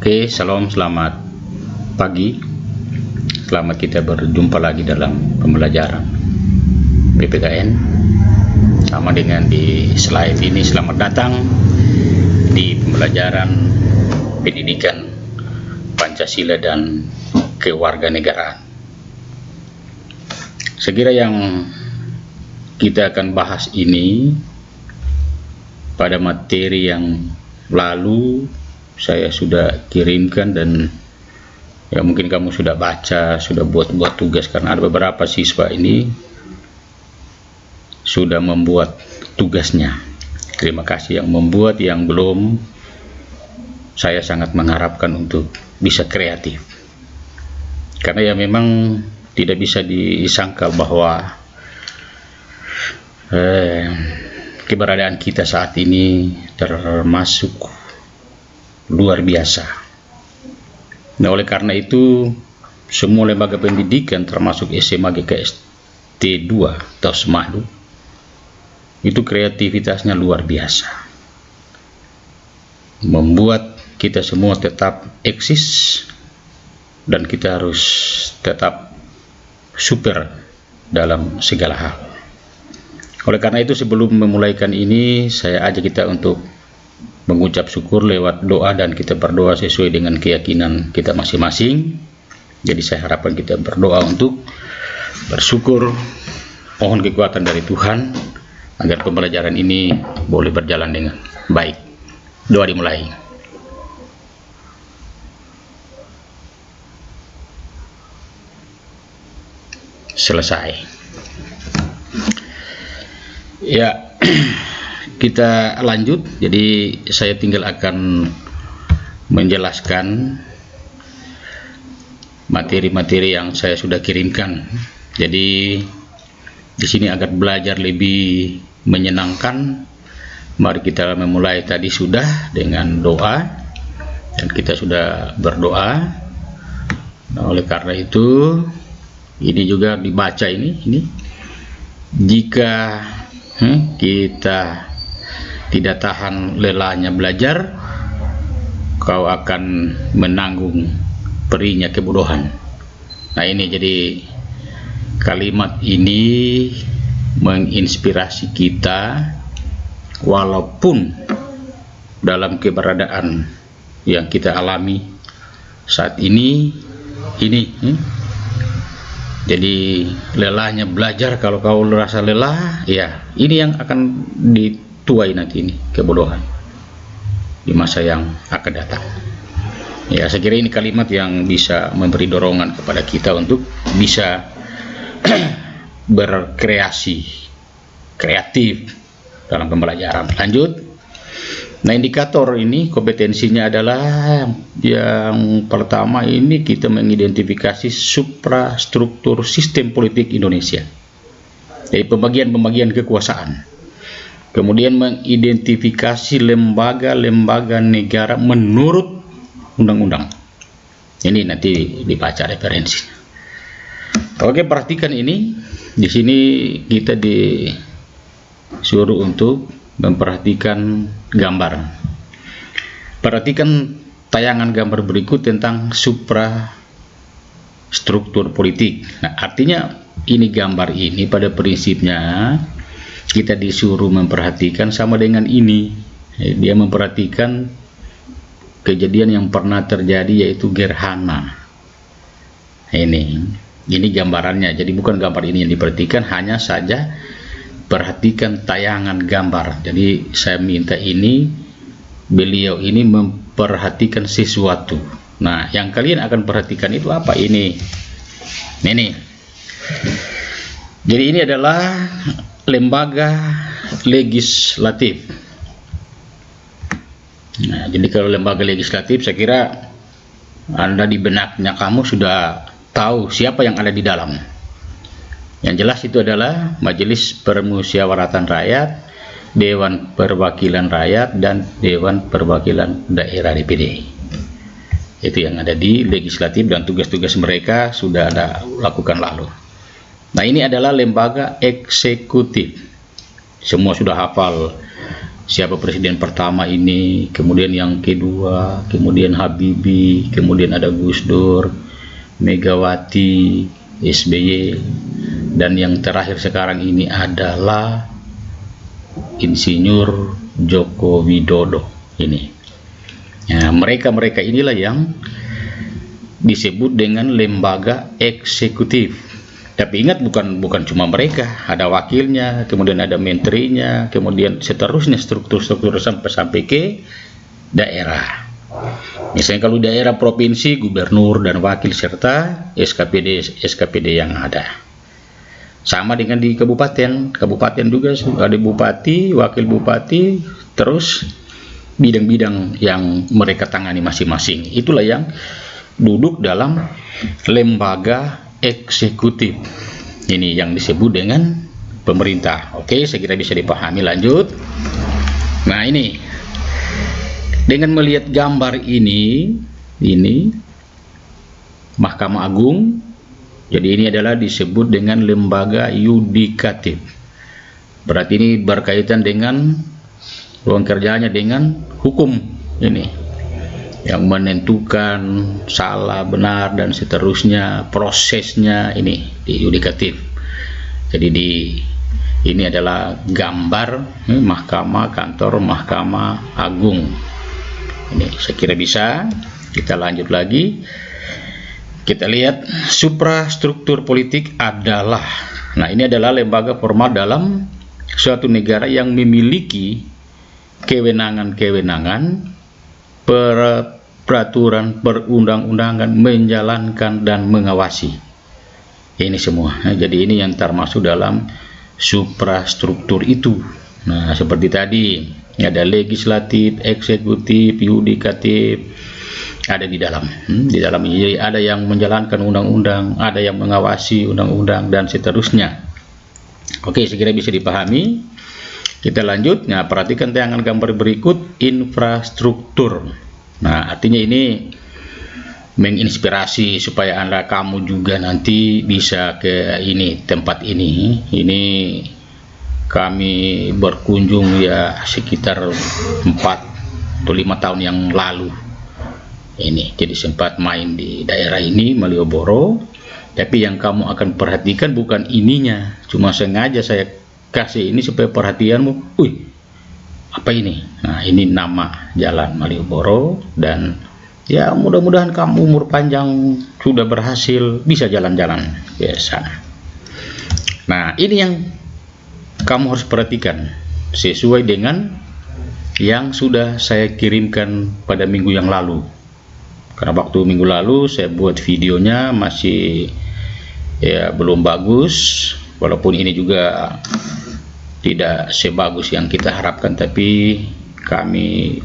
Oke, salam, selamat pagi. Selamat kita berjumpa lagi dalam pembelajaran PPKN. Sama dengan di slide ini, selamat datang di pembelajaran pendidikan Pancasila dan kewarganegaraan. Sekira yang kita akan bahas ini pada materi yang lalu saya sudah kirimkan, dan ya mungkin kamu sudah baca, sudah buat tugas, karena ada beberapa siswa ini sudah membuat tugasnya. Terima kasih yang membuat, yang belum, saya sangat mengharapkan untuk bisa kreatif, karena ya memang tidak bisa disangkal bahwa keberadaan kita saat ini termasuk luar biasa. Nah, oleh karena itu semua lembaga pendidikan termasuk SMA GKS T2 atau SMADU itu kreativitasnya luar biasa, membuat kita semua tetap eksis dan kita harus tetap super dalam segala hal. Oleh karena itu sebelum memulaikan ini, saya ajak kita untuk mengucap syukur lewat doa, dan kita berdoa sesuai dengan keyakinan kita masing-masing. Jadi saya harapkan kita berdoa untuk bersyukur, mohon kekuatan dari Tuhan agar pembelajaran ini boleh berjalan dengan baik. Doa dimulai. Selesai. Ya, kita lanjut. Jadi saya tinggal akan menjelaskan materi-materi yang saya sudah kirimkan. Jadi di sini agar belajar lebih menyenangkan, mari kita memulai. Tadi sudah dengan doa dan kita sudah berdoa. Nah, oleh karena itu ini juga dibaca ini. Jika kita tidak tahan lelahnya belajar, kau akan menanggung perihnya kebodohan. Nah, ini jadi kalimat ini menginspirasi kita, walaupun dalam keberadaan yang kita alami saat ini. Jadi lelahnya belajar, kalau kau merasa lelah, ya ini yang akan dituai nanti, ini kebodohan di masa yang akan datang. Ya, saya kira ini kalimat yang bisa memberi dorongan kepada kita untuk bisa berkreasi, kreatif dalam pembelajaran. Lanjut. Nah, indikator ini kompetensinya adalah yang pertama, ini kita mengidentifikasi suprastruktur sistem politik Indonesia, jadi pembagian kekuasaan. Kemudian mengidentifikasi lembaga-lembaga negara menurut undang-undang. Ini nanti dibaca referensinya. Oke, perhatikan ini. Di sini kita disuruh untuk memperhatikan gambar. Perhatikan tayangan gambar berikut tentang suprastruktur politik. Nah, artinya ini gambar ini pada prinsipnya kita disuruh memperhatikan sama dengan ini. Dia memperhatikan kejadian yang pernah terjadi, yaitu gerhana. Ini gambarannya. Jadi bukan gambar ini yang diperhatikan, hanya saja perhatikan tayangan gambar. Jadi saya minta beliau ini memperhatikan sesuatu. Nah, yang kalian akan perhatikan itu apa? Ini. Jadi ini adalah lembaga legislatif. Nah, jadi kalau lembaga legislatif, saya kira Anda di benaknya kamu sudah tahu siapa yang ada di dalam. Yang jelas itu adalah Majelis Permusyawaratan Rakyat, Dewan Perwakilan Rakyat, dan Dewan Perwakilan Daerah DPD. Itu yang ada di legislatif, dan tugas-tugas mereka sudah Anda lakukan lalu. Nah, ini adalah lembaga eksekutif. Semua sudah hafal siapa presiden pertama ini, kemudian yang kedua, kemudian Habibie, kemudian ada Gus Dur, Megawati, SBY, dan yang terakhir sekarang ini adalah Insinyur Joko Widodo ini. Nah, mereka inilah yang disebut dengan lembaga eksekutif. Tapi ingat, bukan cuma mereka, ada wakilnya, kemudian ada menterinya, kemudian seterusnya struktur-struktur sampai ke daerah. Misalnya kalau daerah provinsi, gubernur dan wakil serta SKPD yang ada. Sama dengan di kabupaten juga ada bupati, wakil bupati, terus bidang-bidang yang mereka tangani masing-masing. Itulah yang duduk dalam lembaga eksekutif. Ini yang disebut dengan pemerintah. Oke, saya kira bisa dipahami. Lanjut. Nah, ini dengan melihat gambar ini Mahkamah Agung. Jadi ini adalah disebut dengan lembaga yudikatif. Berarti ini berkaitan dengan ruang kerjanya dengan hukum ini, yang menentukan salah, benar, dan seterusnya, prosesnya ini di yudikatif. Jadi ini adalah gambar mahkamah, kantor Mahkamah Agung. Ini saya kira bisa. Kita lanjut lagi. Kita lihat suprastruktur politik adalah, nah ini adalah lembaga formal dalam suatu negara yang memiliki kewenangan-kewenangan peraturan perundang-undangan, menjalankan dan mengawasi. Ini semua. Nah, jadi ini yang termasuk dalam suprastruktur itu. Nah, seperti tadi ada legislatif, eksekutif, yudikatif, ada di dalam. Jadi ada yang menjalankan undang-undang, ada yang mengawasi undang-undang, dan seterusnya. Oke, saya kira bisa dipahami. Kita lanjut. Nah, perhatikan tayangan gambar berikut, infrastruktur. Nah, artinya ini menginspirasi supaya kamu juga nanti bisa ke tempat ini. Ini kami berkunjung ya sekitar 4 atau 5 tahun yang lalu. Ini jadi sempat main di daerah ini, Malioboro. Tapi yang kamu akan perhatikan bukan ininya, cuma sengaja saya kasih ini supaya perhatianmu, apa ini? Nah, ini nama jalan Malioboro, dan ya mudah-mudahan kamu umur panjang, sudah berhasil, bisa jalan-jalan ke sana. Nah, ini yang kamu harus perhatikan sesuai dengan yang sudah saya kirimkan pada minggu yang lalu. Karena waktu minggu lalu saya buat videonya masih ya belum bagus, walaupun ini juga tidak sebagus yang kita harapkan, tapi kami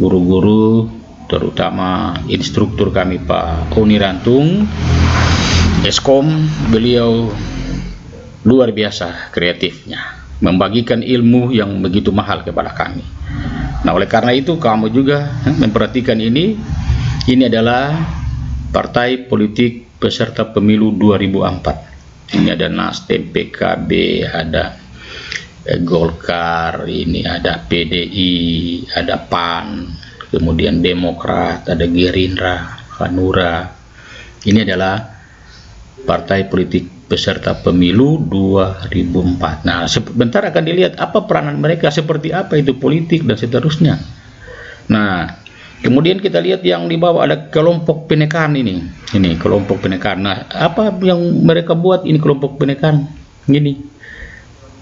guru-guru, terutama instruktur kami Pak Oni Rantung Eskom, beliau luar biasa kreatifnya membagikan ilmu yang begitu mahal kepada kami. Nah, oleh karena itu kamu juga memperhatikan ini adalah partai politik peserta pemilu 2004. Ini ada Nasdem, PKB, ada Golkar, ini ada PDI, ada PAN, kemudian Demokrat, ada Gerindra, Hanura. Ini adalah partai politik peserta pemilu 2004. Nah, sebentar akan dilihat apa peranan mereka, seperti apa itu politik dan seterusnya. Nah, kemudian kita lihat yang di bawah ada kelompok penekan ini kelompok penekan. Nah, apa yang mereka buat ini kelompok penekan ini?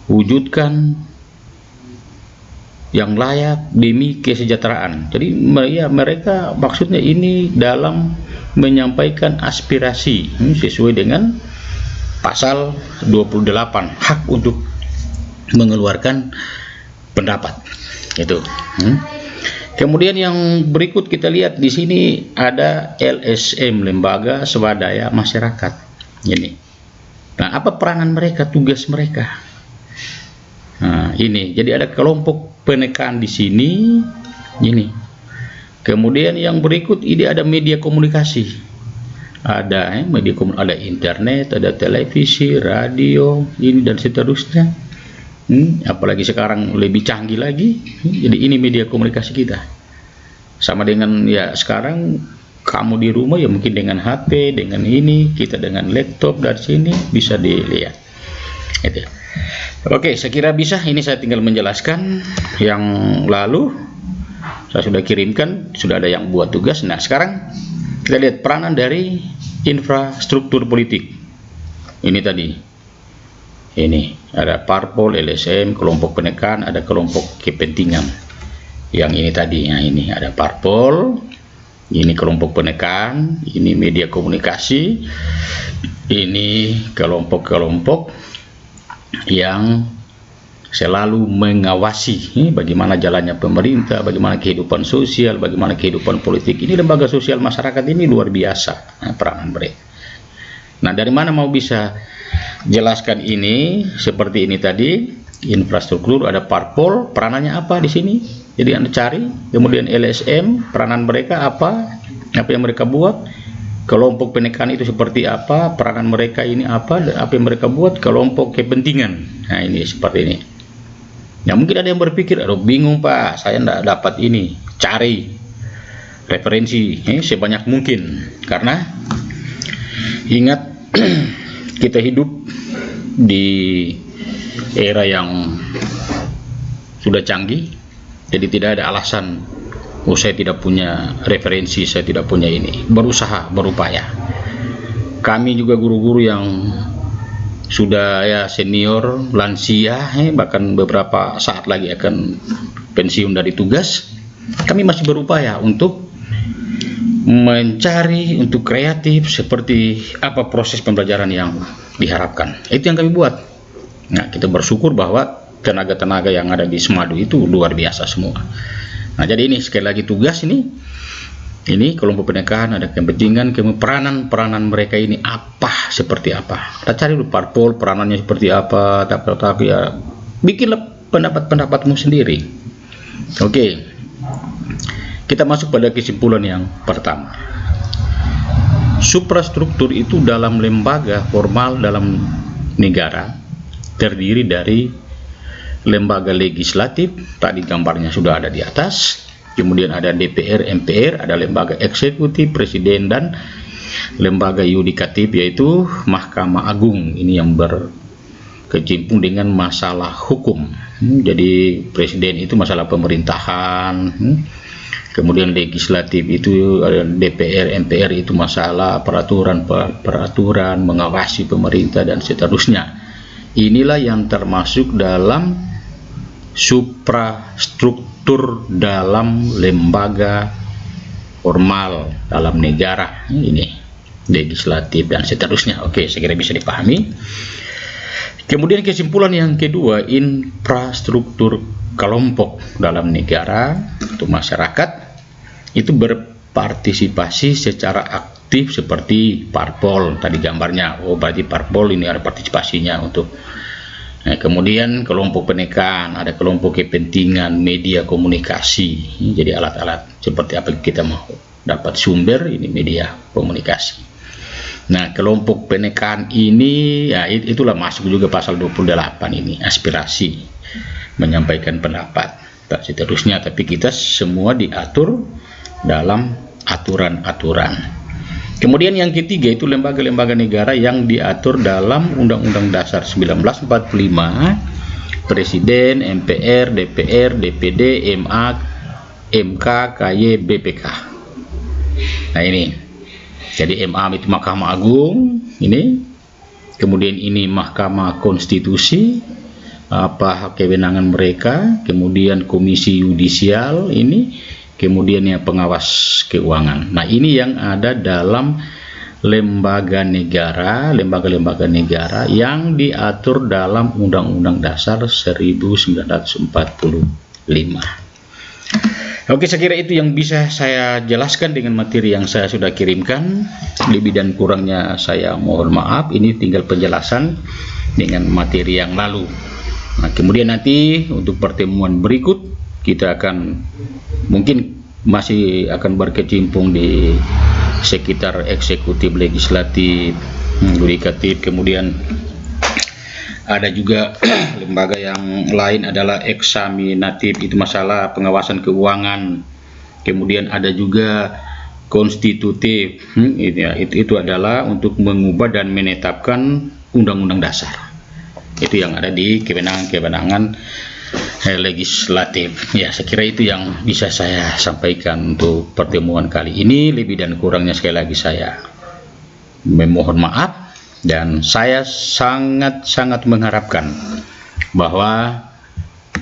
Wujudkan yang layak demi kesejahteraan. Jadi mereka maksudnya ini dalam menyampaikan aspirasi sesuai dengan pasal 28, hak untuk mengeluarkan pendapat itu. Kemudian yang berikut kita lihat di sini ada LSM, Lembaga Swadaya Masyarakat. Ini. Nah, apa peranan mereka, tugas mereka? Nah, ini. Jadi ada kelompok penekan di sini. Ini. Kemudian yang berikut ini ada media komunikasi. Ada media komunikasi, ada internet, ada televisi, radio, ini dan seterusnya. apalagi sekarang lebih canggih lagi. Jadi ini media komunikasi kita. Sama dengan ya sekarang kamu di rumah ya mungkin dengan HP, dengan ini, kita dengan laptop dari sini bisa dilihat. Gitu. Oke, saya kira bisa. Ini saya tinggal menjelaskan yang lalu. Saya sudah kirimkan, sudah ada yang buat tugas. Nah, sekarang kita lihat peranan dari infrastruktur politik. Ini tadi. Ini ada parpol, LSM, kelompok penekan, ada kelompok kepentingan. Yang ini tadi, nah ini ada parpol, ini kelompok penekan, ini media komunikasi, ini kelompok-kelompok yang selalu mengawasi bagaimana jalannya pemerintah, bagaimana kehidupan sosial, bagaimana kehidupan politik. Ini lembaga sosial masyarakat ini luar biasa peranan mereka. Nah, dari mana mau bisa jelaskan ini? Seperti ini tadi, infrastruktur, ada parpol, peranannya apa di sini? Jadi Anda cari, kemudian LSM, peranan mereka apa yang mereka buat. Kelompok penekan itu seperti apa, peranan mereka ini apa yang mereka buat, kelompok kepentingan. Nah, ini seperti ini. Ya, mungkin ada yang berpikir, aduh bingung Pak, saya tidak dapat ini. Cari referensi sebanyak mungkin. Karena ingat, kita hidup di era yang sudah canggih, jadi tidak ada alasan saya tidak punya referensi, saya tidak punya ini. Berusaha, berupaya. Kami juga guru-guru yang sudah ya senior, lansia, bahkan beberapa saat lagi akan pensiun dari tugas, kami masih berupaya untuk mencari, untuk kreatif, seperti apa proses pembelajaran yang diharapkan. Itu yang kami buat. Nah, kita bersyukur bahwa tenaga-tenaga yang ada di Semadu itu luar biasa semua. Nah, jadi ini sekali lagi tugas ini kelompok penekan, ada kepentingan, peranan mereka ini apa, seperti apa. Kita cari dulu parpol, peranannya seperti apa, tapi ya bikinlah pendapat-pendapatmu sendiri. Oke, kita masuk pada kesimpulan yang pertama. Suprastruktur itu dalam lembaga formal dalam negara terdiri dari lembaga legislatif, tadi gambarnya sudah ada di atas, kemudian ada DPR, MPR, ada lembaga eksekutif, presiden, dan lembaga yudikatif yaitu Mahkamah Agung. Ini yang berkecimpung dengan masalah hukum. Jadi presiden itu masalah pemerintahan, kemudian legislatif itu ada DPR, MPR itu masalah peraturan mengawasi pemerintah dan seterusnya. Inilah yang termasuk dalam suprastruktur dalam lembaga formal dalam negara, ini legislatif dan seterusnya. Oke, saya kira bisa dipahami. Kemudian kesimpulan yang kedua, infrastruktur kelompok dalam negara atau masyarakat itu berpartisipasi secara aktif seperti parpol tadi gambarnya. Oh, berarti parpol ini ada partisipasinya untuk. Nah, kemudian kelompok penekan, ada kelompok kepentingan, media komunikasi. Jadi alat-alat seperti apa kita mau dapat sumber, ini media komunikasi. Nah, kelompok penekan ini ya itulah masuk juga pasal 28 ini, aspirasi, menyampaikan pendapat dan seterusnya. Tapi kita semua diatur dalam aturan-aturan. Kemudian yang ketiga itu lembaga-lembaga negara yang diatur dalam Undang-Undang Dasar 1945, Presiden, MPR, DPR, DPD, MA, MK, KY, BPK. Nah, ini. Jadi MA itu Mahkamah Agung, ini. Kemudian ini Mahkamah Konstitusi, apa kewenangan mereka. Kemudian Komisi Yudisial ini. Kemudian yang pengawas keuangan. Nah, ini yang ada dalam lembaga negara yang diatur dalam Undang-Undang Dasar 1945. Oke, saya kira itu yang bisa saya jelaskan dengan materi yang saya sudah kirimkan. Lebih dan kurangnya saya mohon maaf. Ini tinggal penjelasan dengan materi yang lalu. Nah, kemudian nanti untuk pertemuan berikut kita akan mungkin masih akan berkecimpung di sekitar eksekutif, legislatif, yudikatif, kemudian Ada juga lembaga yang lain adalah eksaminatif, itu masalah pengawasan keuangan. Kemudian ada juga konstitutif, itu adalah untuk mengubah dan menetapkan undang-undang dasar. Itu yang ada di kewenangan legislatif. Ya, saya kira itu yang bisa saya sampaikan untuk pertemuan kali ini. Lebih dan kurangnya sekali lagi saya memohon maaf. Dan saya sangat mengharapkan bahwa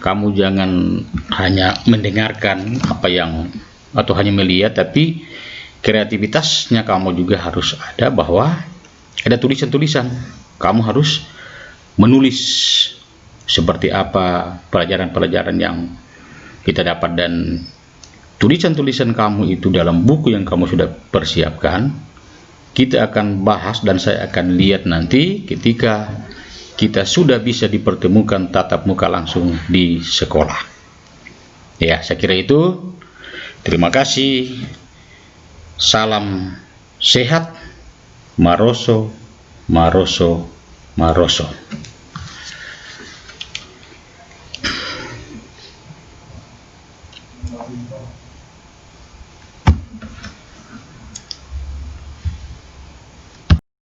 kamu jangan hanya mendengarkan apa yang atau hanya melihat, tapi kreativitasnya kamu juga harus ada, bahwa ada tulisan-tulisan. Kamu harus menulis seperti apa pelajaran-pelajaran yang kita dapat, dan tulisan-tulisan kamu itu dalam buku yang kamu sudah persiapkan. Kita akan bahas dan saya akan lihat nanti ketika kita sudah bisa dipertemukan tatap muka langsung di sekolah. Ya, saya kira itu. Terima kasih. Salam sehat. Maroso, Maroso, Maroso.